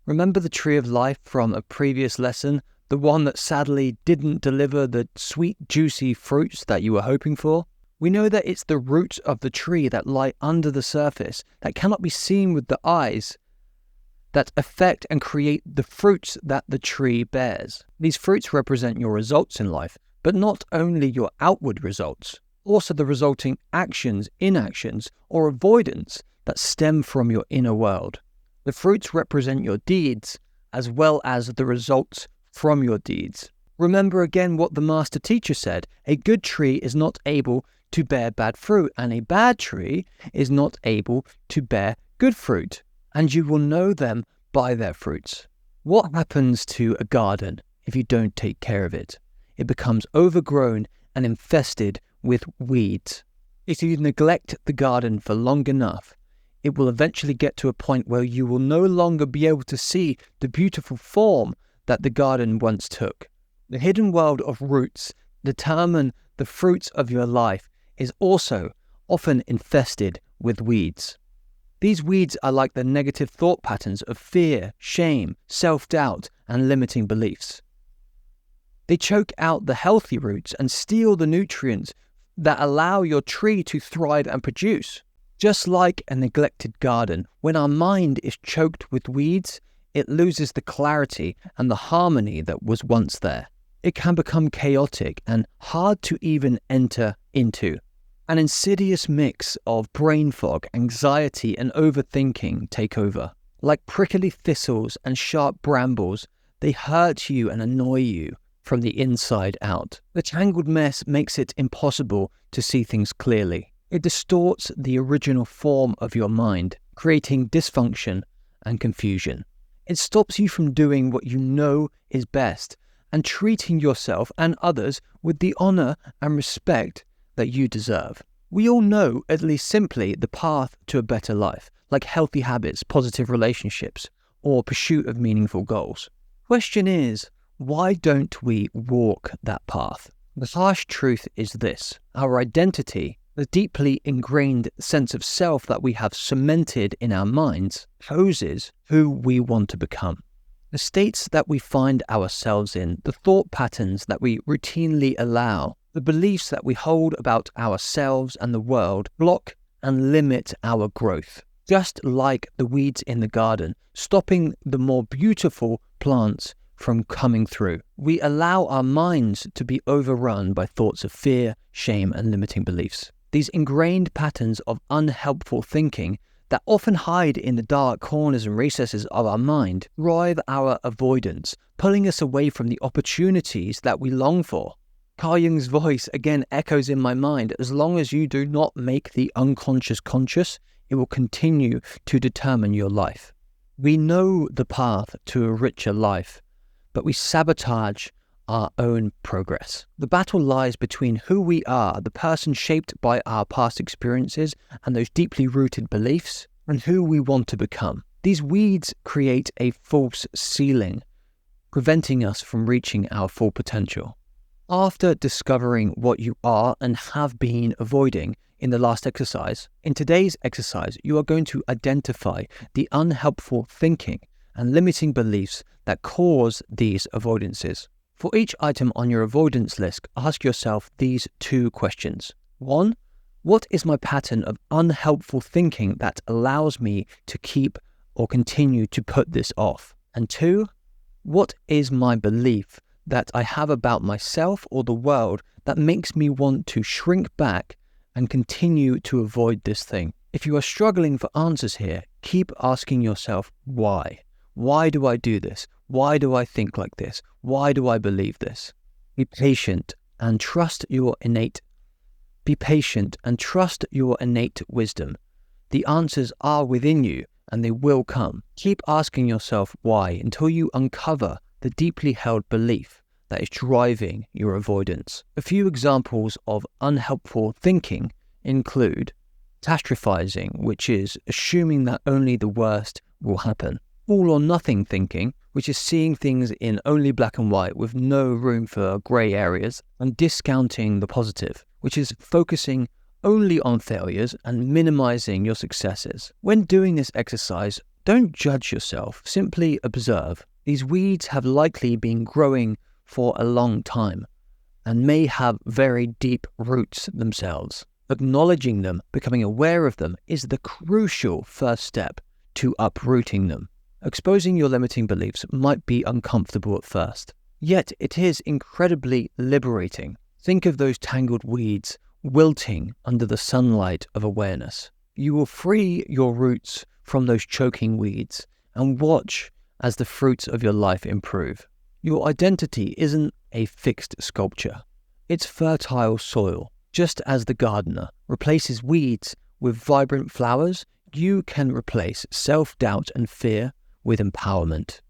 Remember the tree of life from a previous lesson? The one that sadly didn't deliver the sweet, juicy fruits that you were hoping for? We know that it's the roots of the tree that lie under the surface, that cannot be seen with the eyes, that affect and create the fruits that the tree bears. These fruits represent your results in life, but not only your outward results, also the resulting actions, inactions, or avoidance that stem from your inner world. The fruits represent your deeds, as well as the results from your deeds. Remember again what the master teacher said: a good tree is not able to bear bad fruit, and a bad tree is not able to bear good fruit, and you will know them by their fruits. What happens to a garden if you don't take care of it? It becomes overgrown and infested with weeds. If you neglect the garden for long enough, it will eventually get to a point where you will no longer be able to see the beautiful form that the garden once took. The hidden world of roots determine the fruits of your life is also often infested with weeds. These weeds are like the negative thought patterns of fear, shame, self-doubt, and limiting beliefs. They choke out the healthy roots and steal the nutrients that allow your tree to thrive and produce. Just like a neglected garden, when our mind is choked with weeds, it loses the clarity and the harmony that was once there. It can become chaotic and hard to even enter into. An insidious mix of brain fog, anxiety, and overthinking take over. Like prickly thistles and sharp brambles, they hurt you and annoy you from the inside out. The tangled mess makes it impossible to see things clearly. It distorts the original form of your mind, creating dysfunction and confusion. It stops you from doing what you know is best and treating yourself and others with the honor and respect that you deserve. We all know, at least simply, the path to a better life, like healthy habits, positive relationships, or pursuit of meaningful goals. Question is, why don't we walk that path? The harsh truth is this: our identity, the deeply ingrained sense of self that we have cemented in our minds, poses who we want to become. The states that we find ourselves in, the thought patterns that we routinely allow, the beliefs that we hold about ourselves and the world block and limit our growth. Just like the weeds in the garden, stopping the more beautiful plants from coming through. We allow our minds to be overrun by thoughts of fear, shame, and limiting beliefs. These ingrained patterns of unhelpful thinking that often hide in the dark corners and recesses of our mind drive our avoidance, pulling us away from the opportunities that we long for. Carl Jung's voice again echoes in my mind: as long as you do not make the unconscious conscious, it will continue to determine your life. We know the path to a richer life, but we sabotage our own progress. The battle lies between who we are, the person shaped by our past experiences and those deeply rooted beliefs, and who we want to become. These weeds create a false ceiling, preventing us from reaching our full potential. After discovering what you are and have been avoiding in the last exercise, in today's exercise, you are going to identify the unhelpful thinking and limiting beliefs that cause these avoidances. For each item on your avoidance list, ask yourself these two questions. 1. What is my pattern of unhelpful thinking that allows me to keep or continue to put this off? And 2. What is my belief that I have about myself or the world that makes me want to shrink back and continue to avoid this thing? If you are struggling for answers here, keep asking yourself why. Why do I do this? Why do I think like this? Why do I believe this? Be patient and trust your innate wisdom. The answers are within you and they will come. Keep asking yourself why until you uncover the deeply held belief that is driving your avoidance. A few examples of unhelpful thinking include catastrophizing, which is assuming that only the worst will happen. All or nothing thinking, which is seeing things in only black and white with no room for grey areas, and discounting the positive, which is focusing only on failures and minimizing your successes. When doing this exercise, Don't judge yourself, simply observe. These weeds have likely been growing for a long time and may have very deep roots themselves. Acknowledging them, becoming aware of them, is the crucial first step to uprooting them. Exposing your limiting beliefs might be uncomfortable at first, yet it is incredibly liberating. Think of those tangled weeds wilting under the sunlight of awareness. You will free your roots from those choking weeds and watch as the fruits of your life improve. Your identity isn't a fixed sculpture. It's fertile soil. Just as the gardener replaces weeds with vibrant flowers, you can replace self-doubt and fear with empowerment.